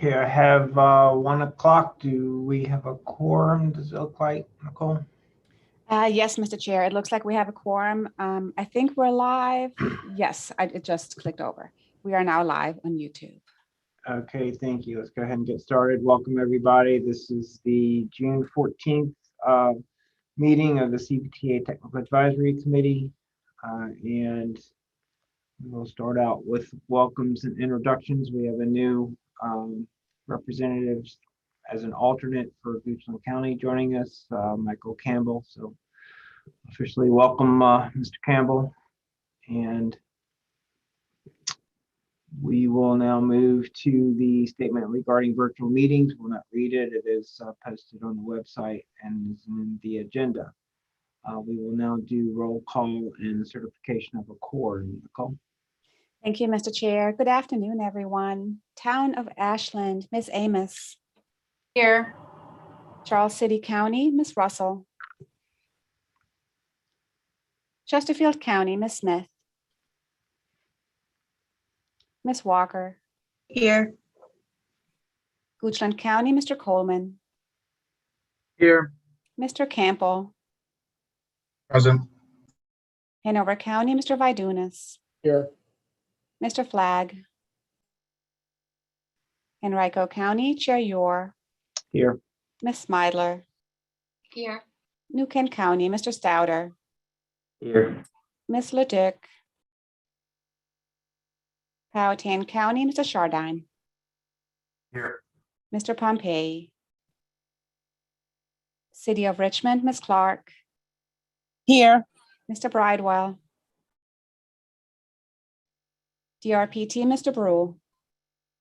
Okay, I have 1 o'clock. Do we have a quorum? Does it look like, Nicole? Yes, Mr. Chair, it looks like we have a quorum. I think we're live. Yes, it just clicked over. We are now live on YouTube. Okay, thank you. Let's go ahead and get started. Welcome, everybody. This is the June 14th meeting of the CVTA Technical Advisory Committee. And we'll start out with welcomes and introductions. We have a new representative as an alternate for Goochland County joining us, Michael Campbell. So officially welcome, Mr. Campbell. And we will now move to the statement regarding virtual meetings. We'll not read it. It is posted on the website and is in the agenda. We will now do roll call and certification of a quorum. Nicole? Thank you, Mr. Chair. Good afternoon, everyone. Town of Ashland, Ms. Amos. Here. Charles City County, Ms. Russell. Chesterfield County, Ms. Smith. Ms. Walker. Here. Goochland County, Mr. Coleman. Here. Mr. Campbell. Present. Hanover County, Mr. Vidunas. Here. Mr. Flagg. Henrico County, Chair Yor. Here. Ms. Smidler. Here. New Kent County, Mr. Stouter. Here. Ms. Leduc. Powhatan County, Mr. Chardine. Here. Mr. Pompey. City of Richmond, Ms. Clark. Here. Mr. Bridewell. DRPT, Mr. Brew.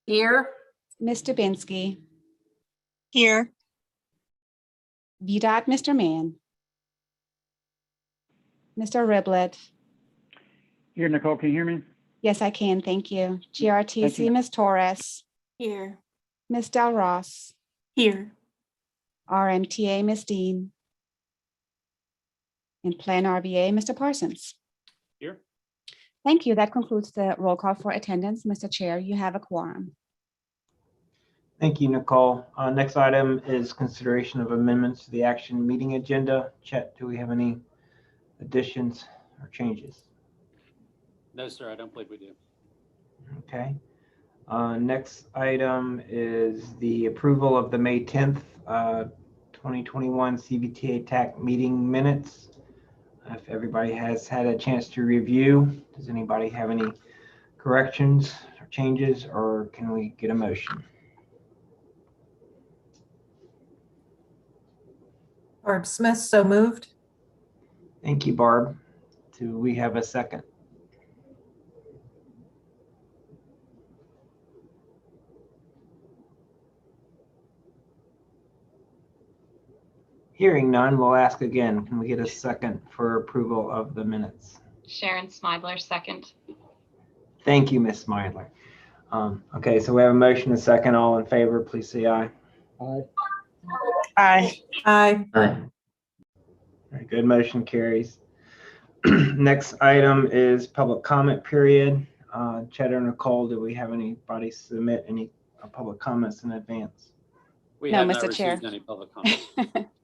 Here. Ms. Dubinsky. Here. VDOT, Mr. Mann. Mr. Riblet. Here, Nicole, can you hear me? Yes, I can. Thank you. Thank GRTC, you. Ms. Torres. Here. Ms. Del Ross. Here. RMTA, Ms. Dean. And Plan RBA, Mr. Parsons. Here. Thank you. That concludes the roll call for attendance. Mr. Chair, you have a quorum. Thank you, Nicole. Next item is consideration of amendments to the action meeting agenda. Chet, do we have any additions or changes? No, sir, I don't believe we do. Okay. Next item is the approval of the May 10th, 2021 CVTA TAC meeting minutes. If everybody has had a chance to review, does anybody have any corrections or changes, or can we get a motion? Barb Smith, so moved. Thank you, Barb. Do we have a second? Hearing none, we'll ask again. Can we get a second for approval of the minutes? Sharon Smidler, second. Thank you, Ms. Smidler. Okay, so we have a motion, a second. All in favor, please say aye. Aye. Aye. Aye. Very good, motion carries. Next item is public comment period. Chet or Nicole, do we have anybody submit any public comments in advance? We No, have not Mr. Chair. received any public comments.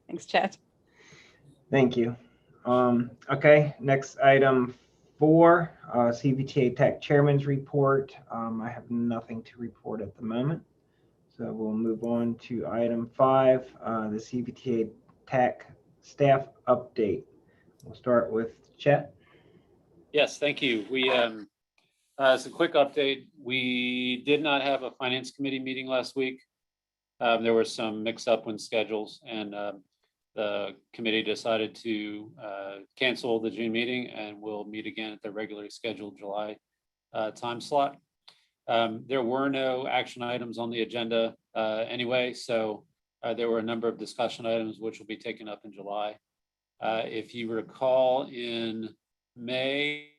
Thanks, Chet. Thank you. Okay, next item 4, CVTA Tech Chairman's Report. I have nothing to report at the moment. So we'll move on to item 5, the CVTA Tech Staff Update. We'll start with Chet. Yes, thank you. We, as a quick update, we did not have a finance committee meeting last week. There was some mix up in schedules, and the committee decided to cancel the June meeting, and we'll meet again at the regularly scheduled July time slot. There were no action items on the agenda anyway, so there were a number of discussion items which will be taken up in July. If you recall, in May,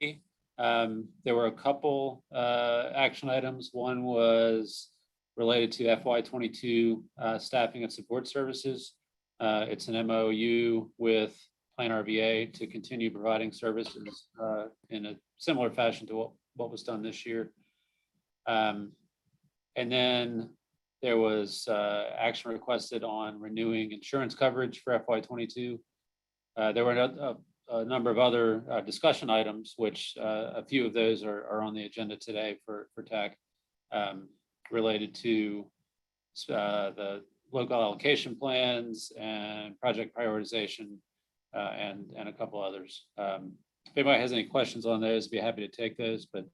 there were a couple action items. One was related to FY22 staffing and support services. It's an MOU with Plan RBA to continue providing services in a similar fashion to what was done this year. And then There was action requested on renewing insurance coverage for FY22. There were a number of other discussion items, which a few of those are on the agenda today for TAC, related to the local allocation plans and project prioritization, and a couple others. If anybody has any questions on those, I'd be happy to take those. But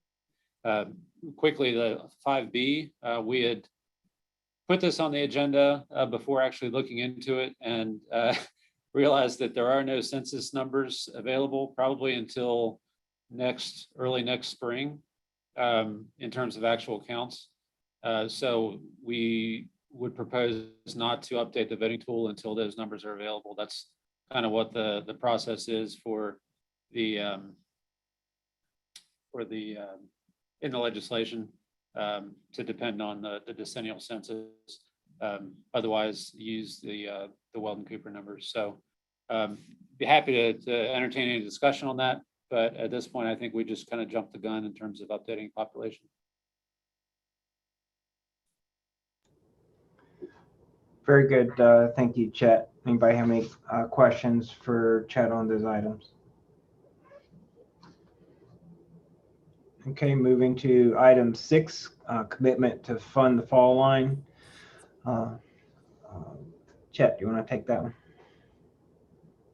quickly, the 5B, we had put this on the agenda before actually looking into it, and realized that there are no census numbers available probably until early next spring, in terms of actual counts. So we would propose not to update the voting tool until those numbers are available. That's kind of what the process is for the in the legislation, to depend on the decennial census. Otherwise, use the Weldon Cooper numbers. So be happy to entertain any discussion on that. But at this point, I think we just kind of jumped the gun in terms of updating population. Very good. Thank you, Chet. Anybody have any questions for Chet on those items? Okay, moving to item 6, commitment to fund the fall line. Chet, do you want to take that one?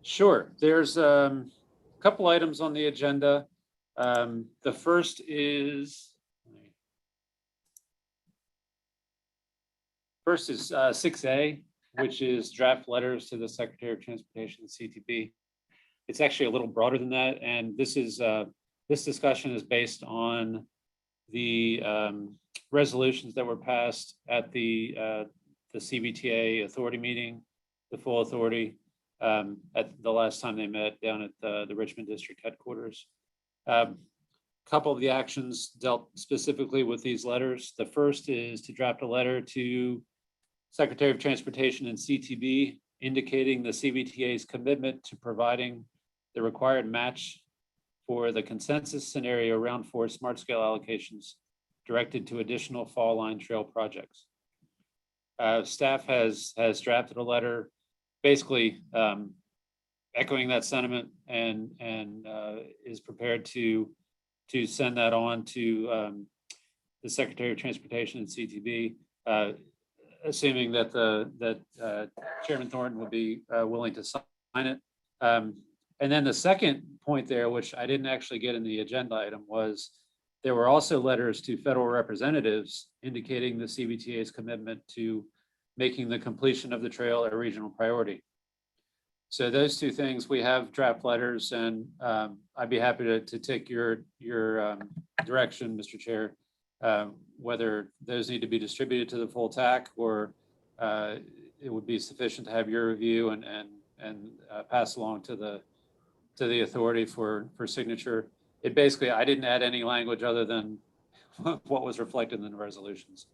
Sure. There's a couple items on the agenda. The first is 6A, which is draft letters to the Secretary of Transportation, CTB. It's actually a little broader than that, and this discussion is based on the resolutions that were passed at the CVTA authority meeting, the full authority, at the last time they met down at the Richmond District headquarters. A couple of the actions dealt specifically with these letters. The first is to draft a letter to Secretary of Transportation and CTB indicating the CVTA's commitment to providing the required match for the consensus scenario round 4 smart scale allocations directed to additional fall line trail projects. Staff has drafted a letter basically echoing that sentiment, and is prepared to send that on to the Secretary of Transportation and CTB, assuming that Chairman Thornton would be willing to sign it. And then the second point there, which I didn't actually get in the agenda item, was there were also letters to federal representatives indicating the CVTA's commitment to making the completion of the trail a regional priority. So those two things, we have draft letters, and I'd be happy to take your direction, Mr. Chair, whether those need to be distributed to the full TAC, or it would be sufficient to have your review and pass along to the authority for signature. It basically, I didn't add any language other than what was reflected in the resolutions.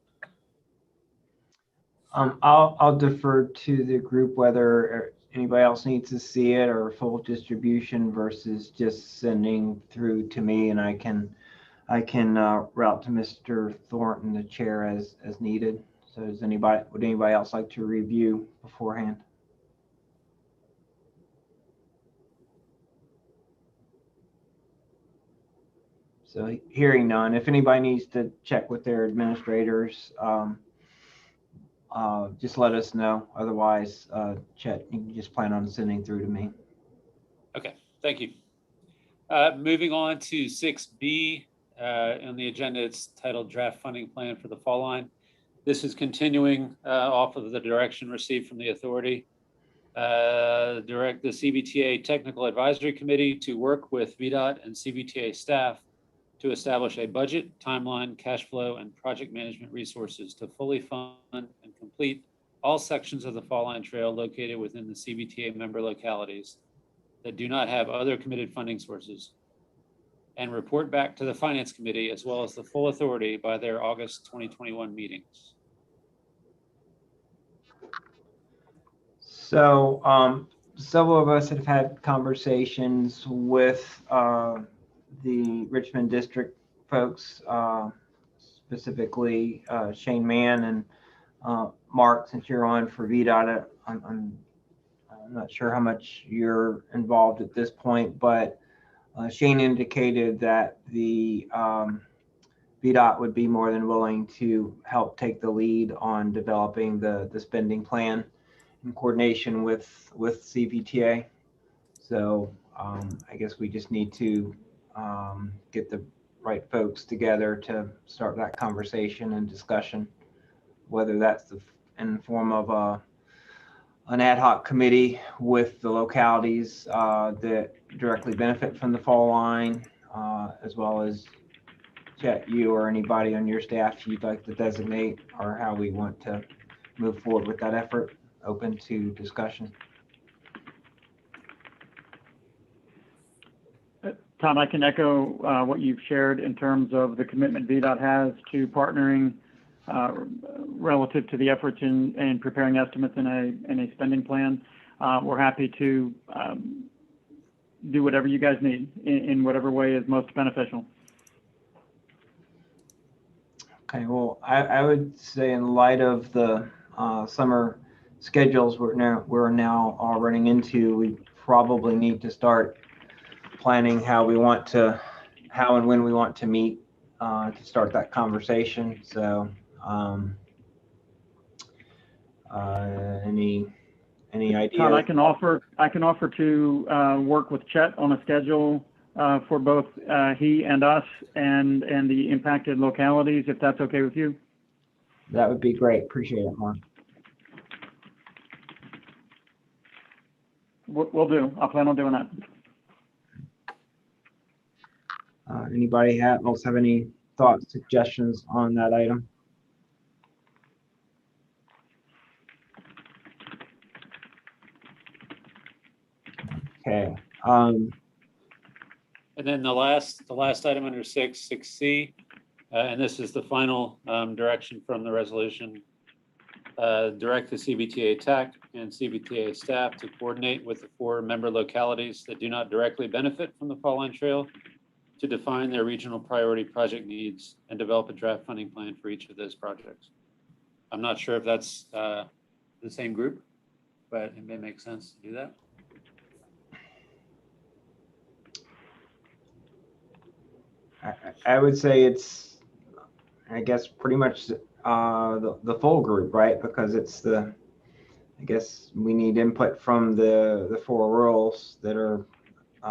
I'll defer to the group whether anybody else needs to see it or full distribution versus just sending through to me, and I can route to Mr. Thornton, the chair, as needed. So would anybody else like to review beforehand? So hearing none, if anybody needs to check with their administrators, just let us know. Otherwise, Chet, you can just plan on sending through to me. Okay, thank you. Moving on to 6B on the agenda, it's titled Draft Funding Plan for the Fall Line. This is continuing off of the direction received from the authority. Direct the CVTA Technical Advisory Committee to work with VDOT and CVTA staff to establish a budget, timeline, cash flow, and project management resources to fully fund and complete all sections of the Fall Line Trail located within the CVTA member localities that do not have other committed funding sources, and report back to the Finance Committee as well as the full authority by their August 2021 meetings. So several of us have had conversations with the Richmond District folks, specifically Shane Mann, and Mark, since you're on for VDOT, I'm not sure how much you're involved at this point, but Shane indicated that the VDOT would be more than willing to help take the lead on developing the spending plan in coordination with CVTA. So I guess we just need to get the right folks together to start that conversation and discussion, whether that's in the form of an ad hoc committee with the localities that directly benefit from the fall line, as well as Chet, you or anybody on your staff you'd like to designate, or how we want to move forward with that effort. Open to discussion. Tom, I can echo what you've shared in terms of the commitment VDOT has to partnering relative to the efforts in preparing estimates in a spending plan. We're happy to do whatever you guys need in whatever way is most beneficial. Okay, well, I would say in light of the summer schedules we're now all running into, we probably need to start planning how and when we want to meet to start that conversation. So any ideas? Tom, I can offer to work with Chet on a schedule for both he and us and the impacted localities, if that's okay with you. That would be great. Appreciate it, Mark. We'll do. I'll plan on doing that. Anybody else have any thoughts, suggestions on that item? Okay. And then the last item under 6C, and this is the final direction from the resolution. Direct the CVTA TAC and CVTA staff to coordinate with the 4 member localities that do not directly benefit from the Fall Line Trail to define their regional priority project needs and develop a draft funding plan for each of those projects. I'm not sure if that's the same group, but it may make sense to do that. I would say it's, I guess, pretty much the full group, right? Because it's I guess we need input from the 4 rurals that are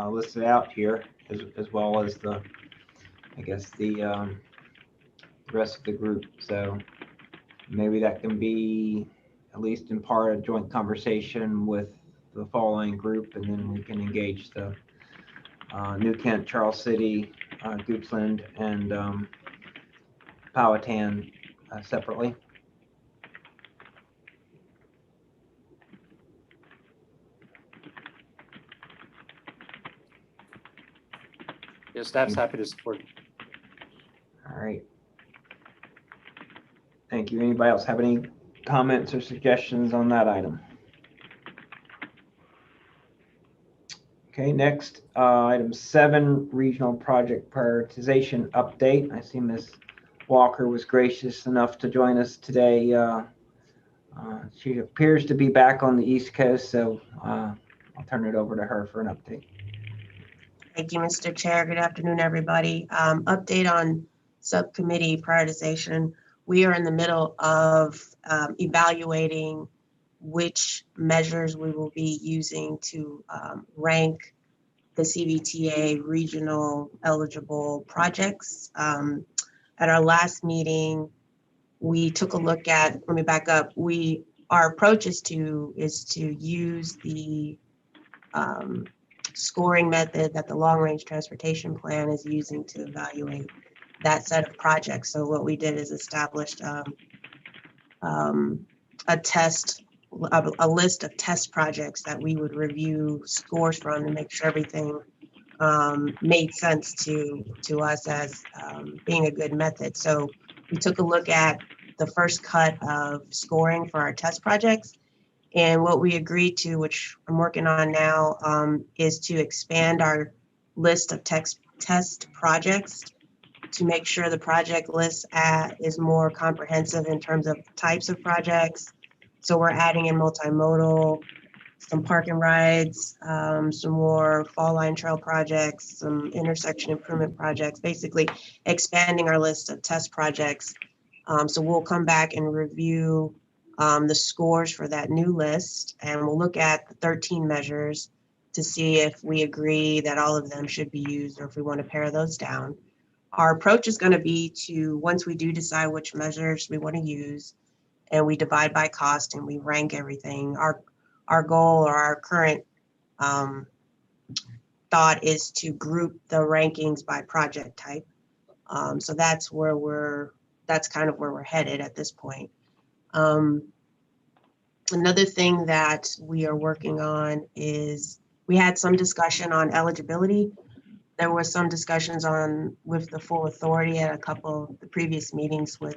listed out here, as well as the rest of the group. So maybe that can be, at least in part, a joint conversation with the Fall Line group, and then we can engage the New Kent, Charles City, Goochland, and Powhatan separately. Yeah, staff's happy to support. All right. Thank you. Anybody else have any comments or suggestions on that item? Okay, next, item 7, regional project prioritization update. I see Ms. Walker was gracious enough to join us today. She appears to be back on the East Coast, so I'll turn it over to her for an update. Thank you, Mr. Chair. Good afternoon, everybody. Update on subcommittee prioritization. We are in the middle of evaluating which measures we will be using to rank the CVTA regional eligible projects. At our last meeting, we took a look at, let me back up, our approach is to use the scoring method that the long range transportation plan is using to evaluate that set of projects. So what we did is established a list of test projects that we would review scores from to make sure everything made sense to us as being a good method. So we took a look at the first cut of scoring for our test projects. And what we agreed to, which I'm working on now, is to expand our list of test projects to make sure the project list is more comprehensive in terms of types of projects. So we're adding in multimodal, some park and rides, some more fall line trail projects, some intersection improvement projects, basically expanding our list of test projects. So we'll come back and review the scores for that new list, and we'll look at the 13 measures to see if we agree that all of them should be used or if we want to pare those down. Our approach is going to be to, once we do decide which measures we want to use, and we divide by cost and we rank everything, our goal or our current thought is to group the rankings by project type. So that's kind of where we're headed at this point. Another thing that we are working on is we had some discussion on eligibility. There was some discussions with the full authority at a couple of the previous meetings with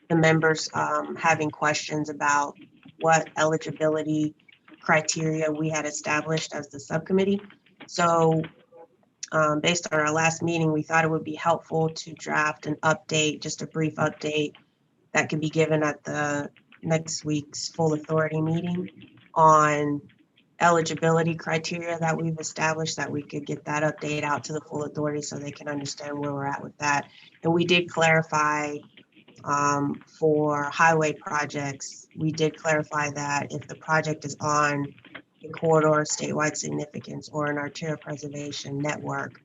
the members having questions about what eligibility criteria we had established as the subcommittee. So based on our last meeting, we thought it would be helpful to draft an update, just a brief update that could be given at the next week's full authority meeting on eligibility criteria that we've established, that we could get that update out to the full authority so they can understand where we're at with that. And we did clarify for highway projects, we did clarify that if the project is on a corridor of statewide significance or an arterial preservation network,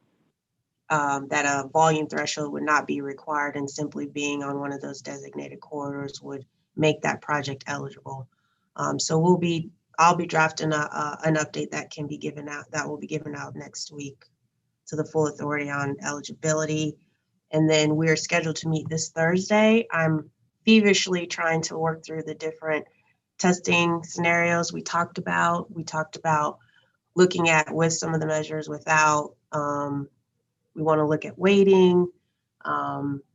that a volume threshold would not be required, and simply being on one of those designated corridors would make that project eligible. So I'll be drafting an update that can be given out, that will be given out next week to the full authority on eligibility. And then we're scheduled to meet this Thursday. I'm feverishly trying to work through the different testing scenarios we talked about. We talked about looking at with some of the measures without. We want to look at weighting,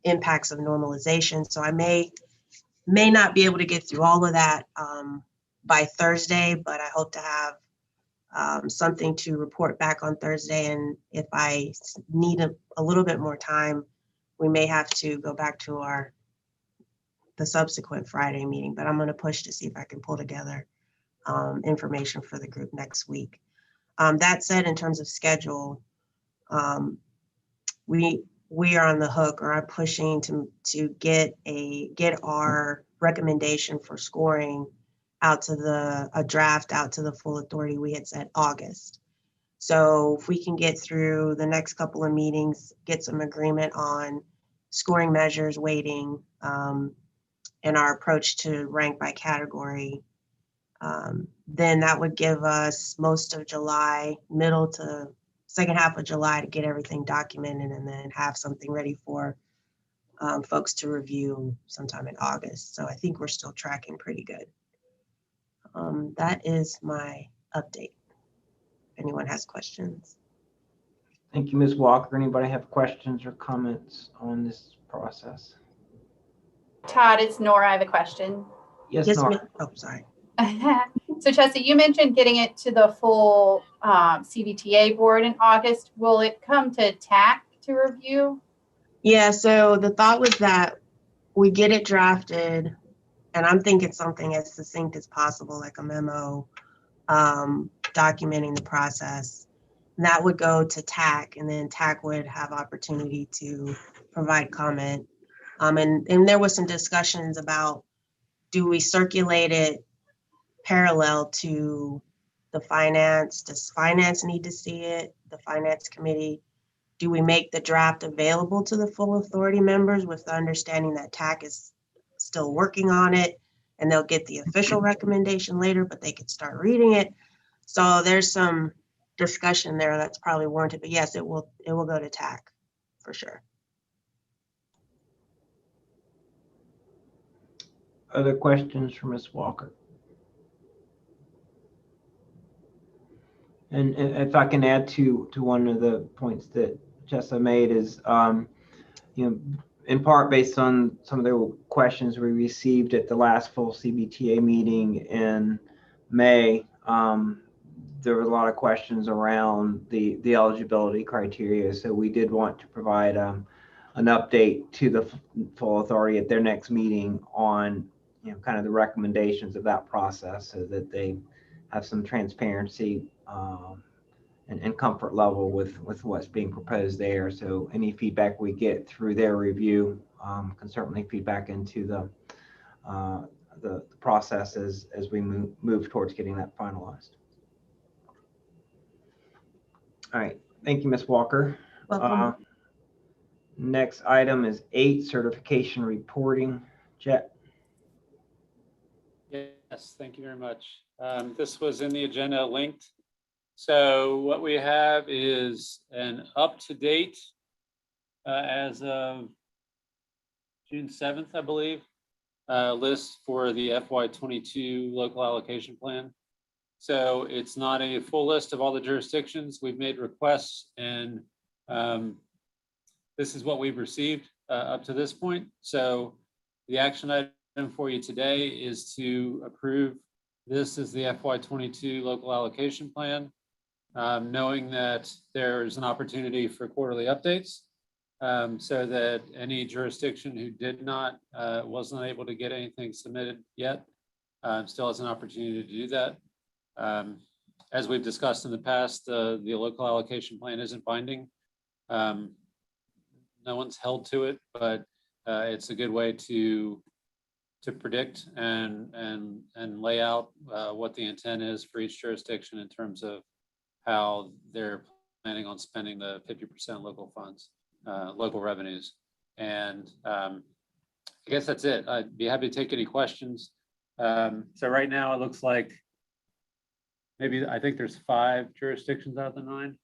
impacts of normalization. So I may not be able to get through all of that by Thursday, but I hope to have something to report back on Thursday. And if I need a little bit more time, we may have to go back to the subsequent Friday meeting, but I'm going to push to see if I can pull together information for the group next week. That said, in terms of schedule, we are on the hook, or I'm pushing to get our recommendation for scoring out to a draft out to the full authority. We had said August. So if we can get through the next couple of meetings, get some agreement on scoring measures, weighting, and our approach to rank by category, then that would give us most of July, middle to second half of July to get everything documented, and then have something ready for folks to review sometime in August. So I think we're still tracking pretty good. That is my update. If anyone has questions. Thank you, Ms. Walker. Anybody have questions or comments on this process? Todd, it's Nora. I have a question. Yes, Yes, Nora. oh, sorry. So Chelsea, you mentioned getting it to the full CVTA board in August. Will it come to TAC to review? Yeah, so the thought was that we get it drafted, and I'm thinking something as succinct as possible, like a memo documenting the process. And that would go to TAC, and then TAC would have opportunity to provide comment. And there was some discussions about, do we circulate it parallel to the finance? Does finance need to see it? The finance committee? Do we make the draft available to the full authority members with the understanding that TAC is still working on it and they'll get the official recommendation later, but they could start reading it? So there's some discussion there that's probably warranted, but yes, it will go to TAC for sure. Other questions for Ms. Walker? And if I can add to one of the points that Jessa made is, in part based on some of the questions we received at the last full CVTA meeting in May, there were a lot of questions around the eligibility criteria. So we did want to provide an update to the full authority at their next meeting on, kind of the recommendations of that process so that they have some transparency and comfort level with what's being proposed there. So any feedback we get through their review can certainly feed back into the process as we move towards getting that finalized. All right, thank you, Ms. Walker. Welcome. Next item is 8, certification reporting. Jet. Yes, thank you very much. This was in the agenda linked. So what we have is an up-to-date as of June 7th, I believe, list for the FY22 local allocation plan. So it's not a full list of all the jurisdictions. We've made requests, and this is what we've received up to this point. So the action item for you today is to approve this as the FY22 local allocation plan, knowing that there's an opportunity for quarterly updates, so that any jurisdiction who wasn't able to get anything submitted yet still has an opportunity to do that. As we've discussed in the past, the local allocation plan isn't binding. No one's held to it, but it's a good way to predict and lay out what the intent is for each jurisdiction in terms of how they're planning on spending the 50% local funds, local revenues. And I guess that's it. I'd be happy to take any questions. So right now it looks like I think there's 5 jurisdictions out of the 9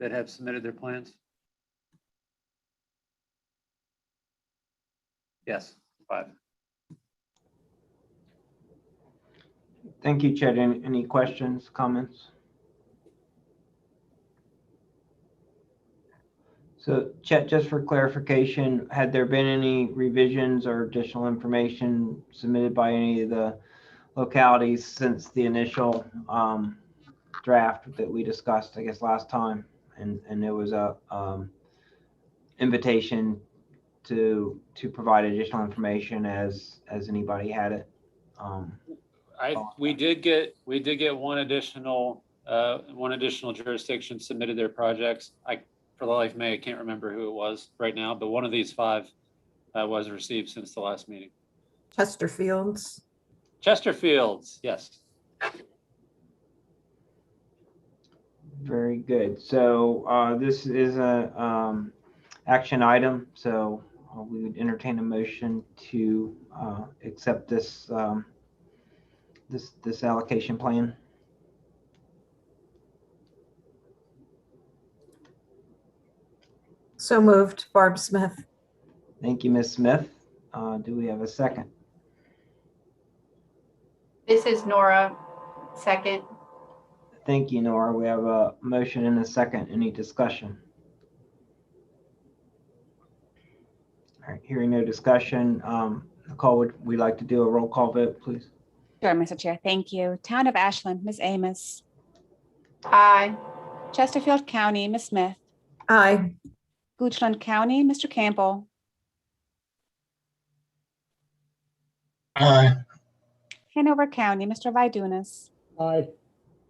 that have submitted their plans. Yes, 5. Thank you, Chet. Any questions, comments? So Chet, just for clarification, had there been any revisions or additional information submitted by any of the localities since the initial draft that we discussed, I guess, last time? And there was a invitation to provide additional information as anybody had it. We did get one additional jurisdiction submitted their projects. For the life of me, I can't remember who it was right now, but one of these 5 was received since the last meeting. Chesterfields. Chesterfields, yes. Very good. So this is a action item. So we would entertain a motion to accept this this allocation plan. So moved. Barb Smith. Thank you, Ms. Smith. Do we have a second? This is Nora, second. Thank you, Nora. We have a motion and a second. Any discussion? All right, hearing no discussion. Nicole, would we like to do a roll call vote, please? Sure, Mr. Chair. Thank you. Town of Ashland, Ms. Amos. Aye. Chesterfield County, Ms. Smith. Aye. Goochland County, Mr. Campbell. Aye. Hanover County, Mr. Vidunas. Aye.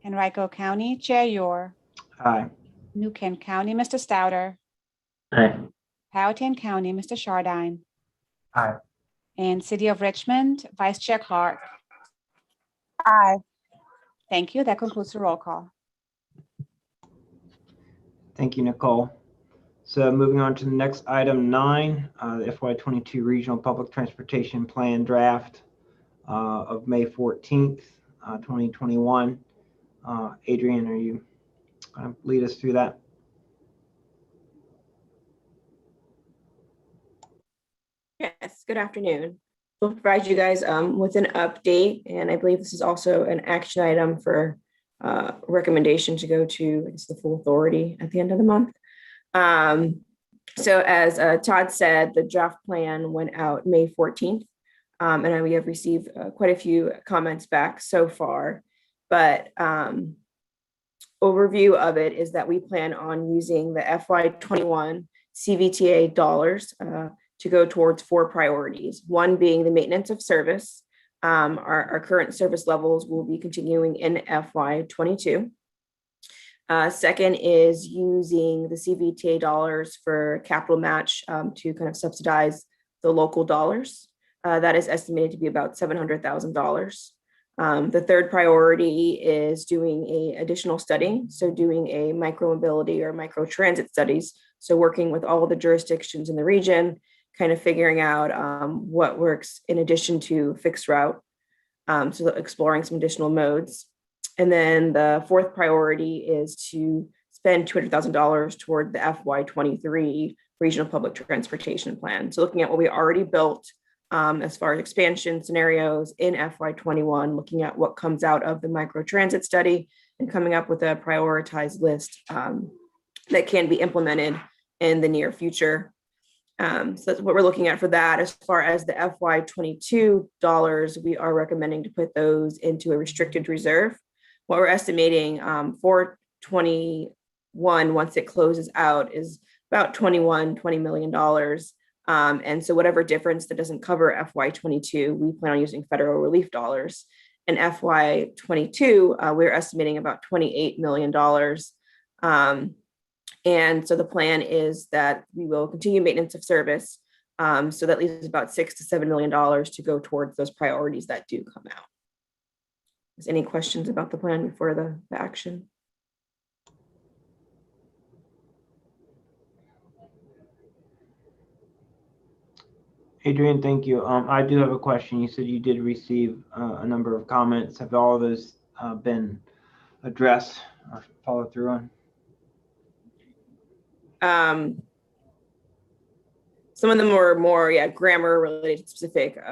Henrico County, Chair Yor. Aye. New Kent County, Mr. Stouter. Aye. Powhatan County, Mr. Shardine. Aye. And City of Richmond, Vice Chair Clark. Aye. Thank you. That concludes the roll call. Thank you, Nicole. So moving on to the next item 9, the FY22 Regional Public Transportation Plan draft of May 14th, 2021. Adrian, are you going to lead us through that? Yes, good afternoon. We'll provide you guys with an update, and I believe this is also an action item for recommendation to go to, I guess, the full authority at the end of the month. So as Todd said, the draft plan went out May 14th, and we have received quite a few comments back so far, but overview of it is that we plan on using the FY21 CVTA dollars to go towards 4 priorities. One being the maintenance of service. Our current service levels will be continuing in FY22. Second is using the CVTA dollars for capital match to kind of subsidize the local dollars. That is estimated to be about $700,000. The third priority is doing an additional study. So doing a micromobility or microtransit studies. So working with all the jurisdictions in the region, kind of figuring out what works in addition to fixed route. So exploring some additional modes. And then the fourth priority is to spend $200,000 toward the FY23 regional public transportation plan. So looking at what we already built as far as expansion scenarios in FY21, looking at what comes out of the microtransit study and coming up with a prioritized list that can be implemented in the near future. So that's what we're looking at for that. As far as the FY22 dollars, we are recommending to put those into a restricted reserve. What we're estimating for 21, once it closes out, is about $20 million. And so whatever difference that doesn't cover FY22, we plan on using federal relief dollars. In FY22, we're estimating about $28 million. And so the plan is that we will continue maintenance of service. So that leaves about $6 to $7 million to go towards those priorities that do come out. Is any questions about the plan before the action? Adrian, thank you. I do have a question. You said you did receive a number of comments. Have all of those been addressed or followed through on? Some of them were more, grammar related to specific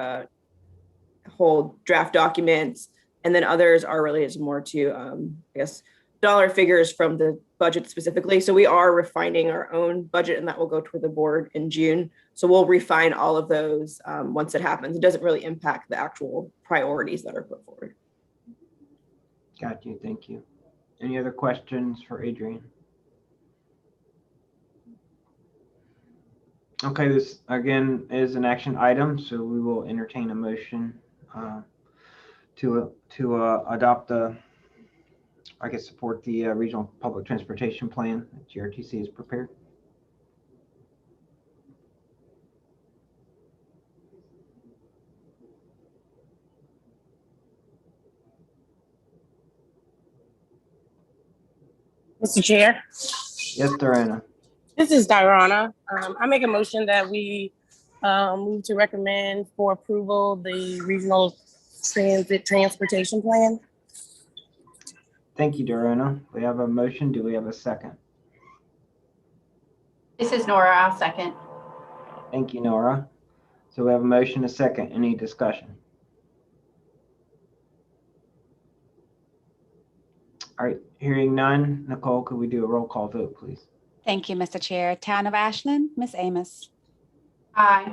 whole draft documents, and then others are related more to, I guess, dollar figures from the budget specifically. So we are refining our own budget, and that will go toward the board in June. So we'll refine all of those once it happens. It doesn't really impact the actual priorities that are put forward. Got you. Thank you. Any other questions for Adrian? Okay, this again is an action item, so we will entertain a motion to adopt the, support the regional public transportation plan that GRTC has prepared. Mr. Chair, Yes, Diana. this is Diana. I make a motion that we move to recommend for approval the regional transit transportation plan. Thank you, Diana. We have a motion. Do we have a second? This is Nora. I'll second. Thank you, Nora. So we have a motion, a second. Any discussion? All right, hearing none. Nicole, could we do a roll call vote, please? Thank you, Mr. Chair. Town of Ashland, Ms. Amos. Aye.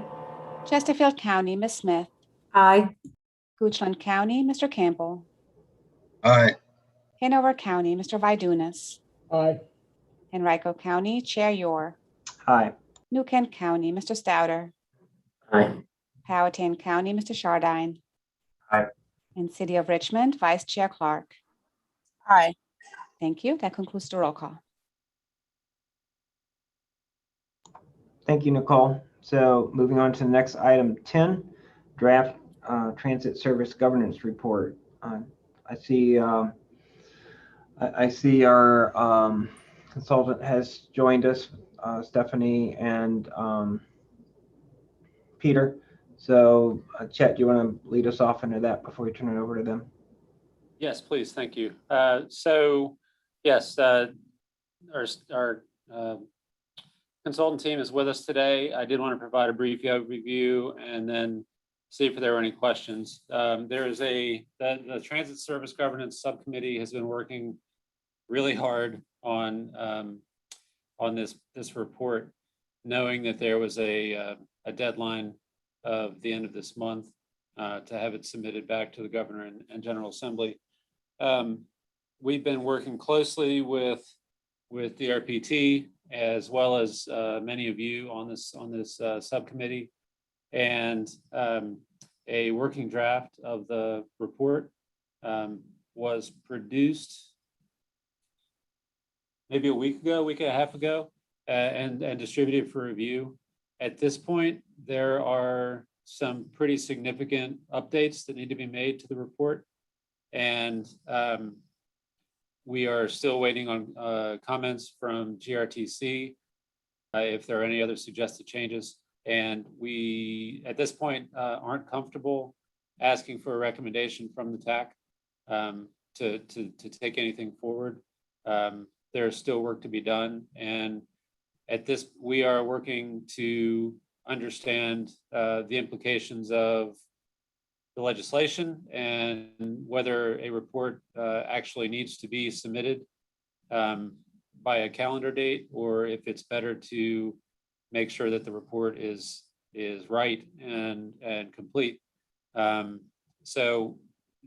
Chesterfield County, Ms. Smith. Aye. Goochland County, Mr. Campbell. Aye. Hanover County, Mr. Vidunas. Aye. Henrico County, Chair Yor. Aye. New Kent County, Mr. Stouter. Aye. Powhatan County, Mr. Chardine. Aye. And City of Richmond, Vice Chair Clark. Aye. Thank you. That concludes the roll call. Thank you, Nicole. So moving on to the next item 10, draft transit service governance report. I see our consultant has joined us, Stephanie and Peter. So Chet, do you want to lead us off into that before we turn it over to them? Yes, please. Thank you. So yes, our consultant team is with us today. I did want to provide a brief overview and then see if there were any questions. There is the Transit Service Governance Subcommittee has been working really hard on this report, knowing that there was a deadline of the end of this month to have it submitted back to the Governor and General Assembly. We've been working closely with with DRPT, as well as many of you on this subcommittee, and a working draft of the report was produced maybe a week and a half ago, and distributed for review. At this point, there are some pretty significant updates that need to be made to the report, and we are still waiting on comments from GRTC if there are any other suggested changes. And we, at this point, aren't comfortable asking for a recommendation from the TAC to take anything forward. There's still work to be done, and at this, we are working to understand the implications of the legislation and whether a report actually needs to be submitted by a calendar date, or if it's better to make sure that the report is right and complete. So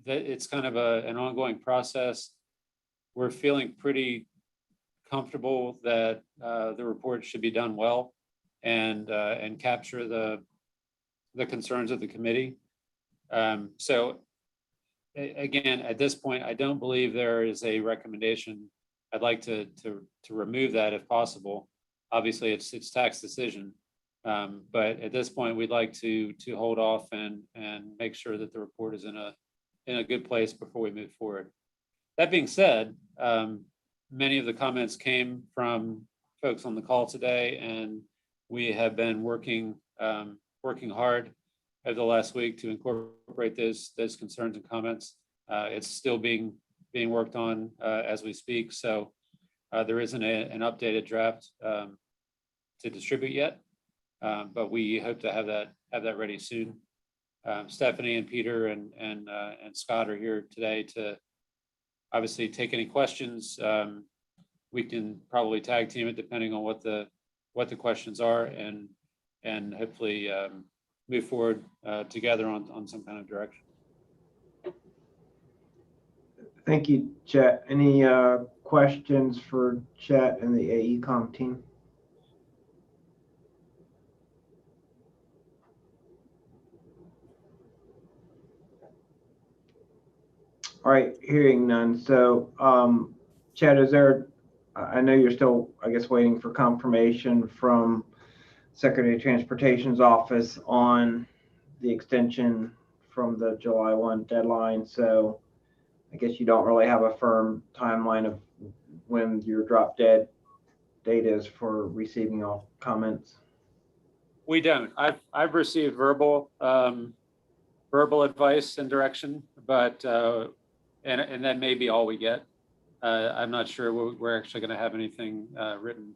that it's kind of an ongoing process. We're feeling pretty comfortable that the report should be done well and capture the concerns of the committee. So again, at this point, I don't believe there is a recommendation. I'd like to remove that if possible. Obviously, it's TAC's decision, but at this point, we'd like to hold off and make sure that the report is in a good place before we move forward. That being said, many of the comments came from folks on the call today, and we have been working hard over the last week to incorporate those concerns and comments. It's still being worked on as we speak, so there isn't an updated draft to distribute yet, but we hope to have that ready soon. Stephanie and Peter and Scott are here today to obviously take any questions. We can probably tag team it depending on what the questions are, and hopefully move forward together on some kind of direction. Thank you, Chet. Any questions for Chet and the AECom team? All right, hearing none. So, Chet, is there, I know you're still, I guess, waiting for confirmation from Secretary of Transportation's office on the extension from the July 1 deadline. So I guess you don't really have a firm timeline of when your drop dead date is for receiving all comments. We don't. I've received verbal advice and direction, but and that may be all we get. I'm not sure we're actually going to have anything written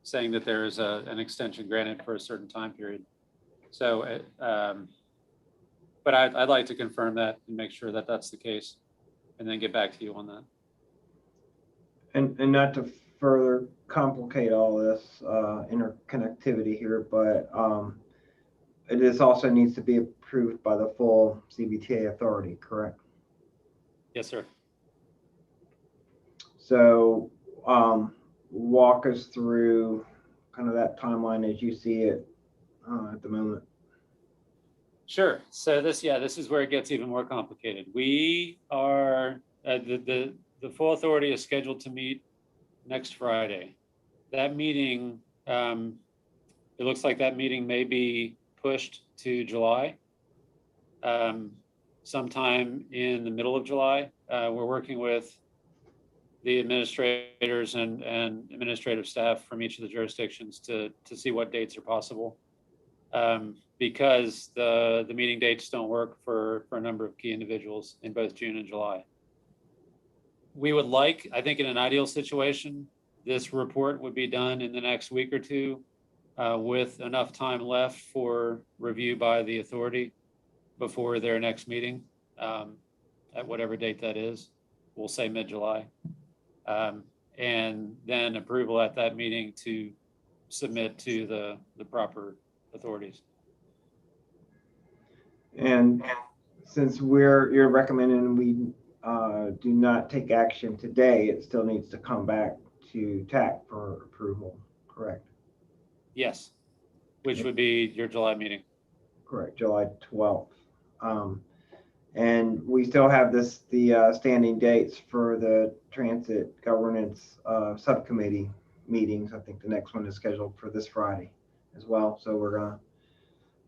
saying that there is an extension granted for a certain time period. So, but I'd like to confirm that and make sure that that's the case, and then get back to you on that. And not to further complicate all this interconnectivity here, but this also needs to be approved by the full CVTA authority, correct? Yes, sir. So walk us through kind of that timeline as you see it at the moment. Sure. So this is where it gets even more complicated. We are the full authority is scheduled to meet next Friday. That meeting, it looks like that meeting may be pushed to July, sometime in the middle of July. We're working with the administrators and administrative staff from each of the jurisdictions to see what dates are possible, because the meeting dates don't work for a number of key individuals in both June and July. We would like, I think in an ideal situation, this report would be done in the next week or two with enough time left for review by the authority before their next meeting at whatever date that is. We'll say mid-July. And then approval at that meeting to submit to the proper authorities. And since you're recommending we do not take action today, it still needs to come back to TAC for approval, correct? Yes, which would be your July meeting. Correct, July 12th. And we still have the standing dates for the transit governance subcommittee meetings. I think the next one is scheduled for this Friday as well. So we're gonna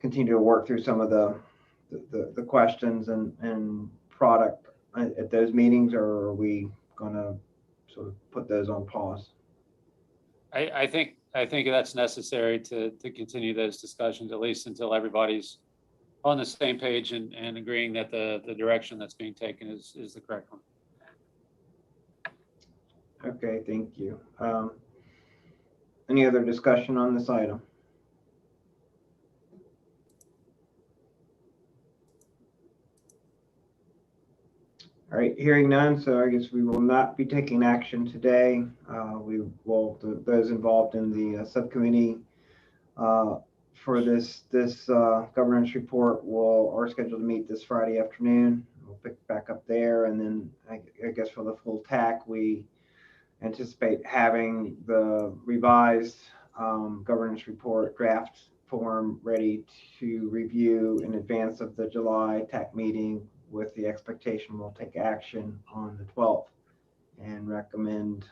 continue to work through some of the questions and product at those meetings, or are we gonna sort of put those on pause? I think that's necessary to continue those discussions, at least until everybody's on the same page and agreeing that the direction that's being taken is the correct one. Okay, thank you. Any other discussion on this item? All right, hearing none, so I guess we will not be taking action today. We will, those involved in the subcommittee for this governance report are scheduled to meet this Friday afternoon. We'll pick back up there, and then I guess for the full TAC, we anticipate having the revised governance report draft form ready to review in advance of the July TAC meeting, with the expectation we'll take action on the 12th and recommend,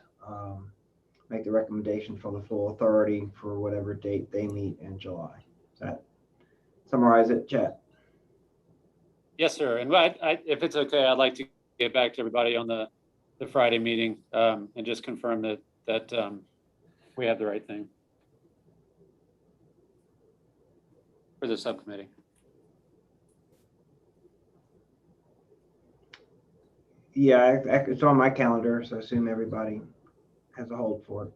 make the recommendation for the full authority for whatever date they meet in July. Does that summarize it, Chet? Yes, sir. And if it's okay, I'd like to get back to everybody on the Friday meeting and just confirm that we have the right thing for the subcommittee. Yeah, it's on my calendar, so I assume everybody has a hold for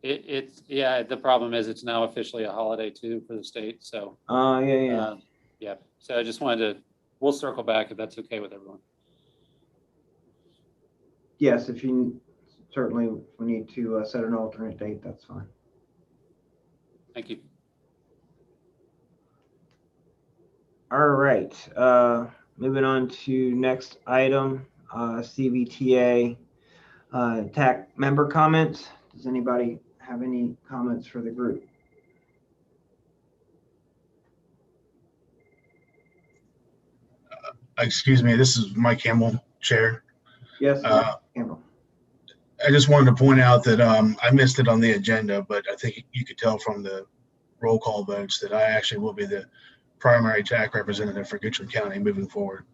it. Yeah, the problem is it's now officially a holiday too for the state. So yeah. So I just wanted we'll circle back if that's okay with everyone. Yes, if you certainly, if we need to set an alternate date, that's fine. Thank you. All right, moving on to next item, CVTA TAC member comments. Does anybody have any comments for the group? Excuse me, this is Mike Campbell, Chair. Yes, Campbell. I just wanted to point out that I missed it on the agenda, but I think you could tell from the roll call votes that I actually will be the primary TAC representative for Goochland County moving forward.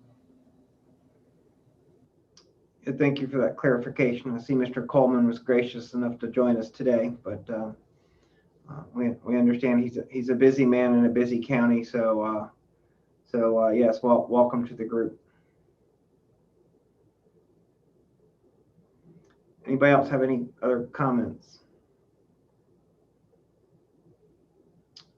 Thank you for that clarification. I see Mr. Coleman was gracious enough to join us today, but we understand he's a busy man in a busy county. So yes, well, welcome to the group. Anybody else have any other comments?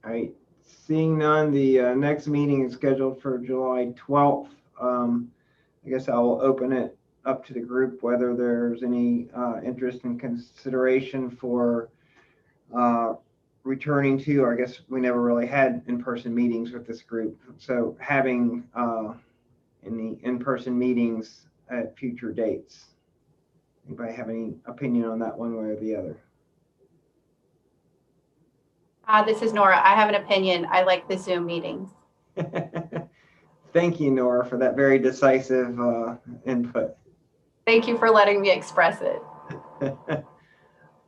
All right, seeing none, the next meeting is scheduled for July 12th. I guess I'll open it up to the group whether there's any interest and consideration for returning to, or I guess we never really had in-person meetings with this group. So having in-person meetings at future dates. Anybody have any opinion on that one way or the other? This is Nora. I have an opinion. I like the Zoom meetings. Thank you, Nora, for that very decisive input. Thank you for letting me express it.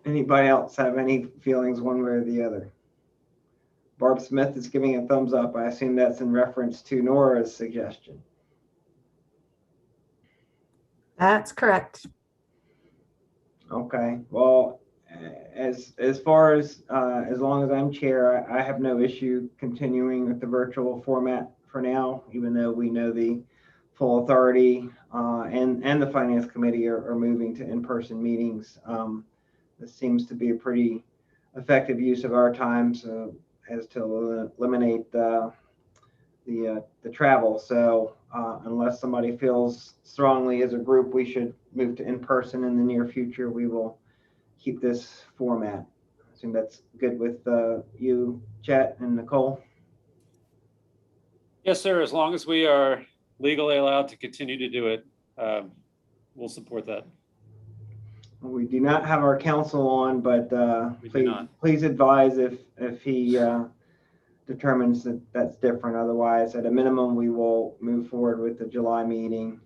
Anybody else have any feelings one way or the other? Barb Smith is giving a thumbs up. I assume that's in reference to Nora's suggestion. That's correct. Okay, well, as far as long as I'm chair, I have no issue continuing with the virtual format for now, even though we know the full authority and the finance committee are moving to in-person meetings. This seems to be a pretty effective use of our time, so as to eliminate the travel. So unless somebody feels strongly as a group we should move to in-person in the near future, we will keep this format. I assume that's good with you, Chet and Nicole? Yes, sir. As long as we are legally allowed to continue to do it, we'll support that. We do not have our counsel on, but We do please, not. please advise if he determines that that's different. Otherwise, at a minimum, we will move forward with the July meeting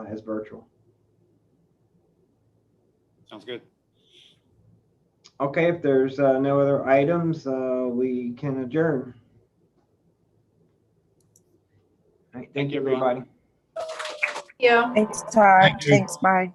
as virtual. Sounds good. Okay, if there's no other items, we can adjourn. All right, thank you, everyone. everybody. Yeah. Thanks, Todd. Thank you. Thanks, bye.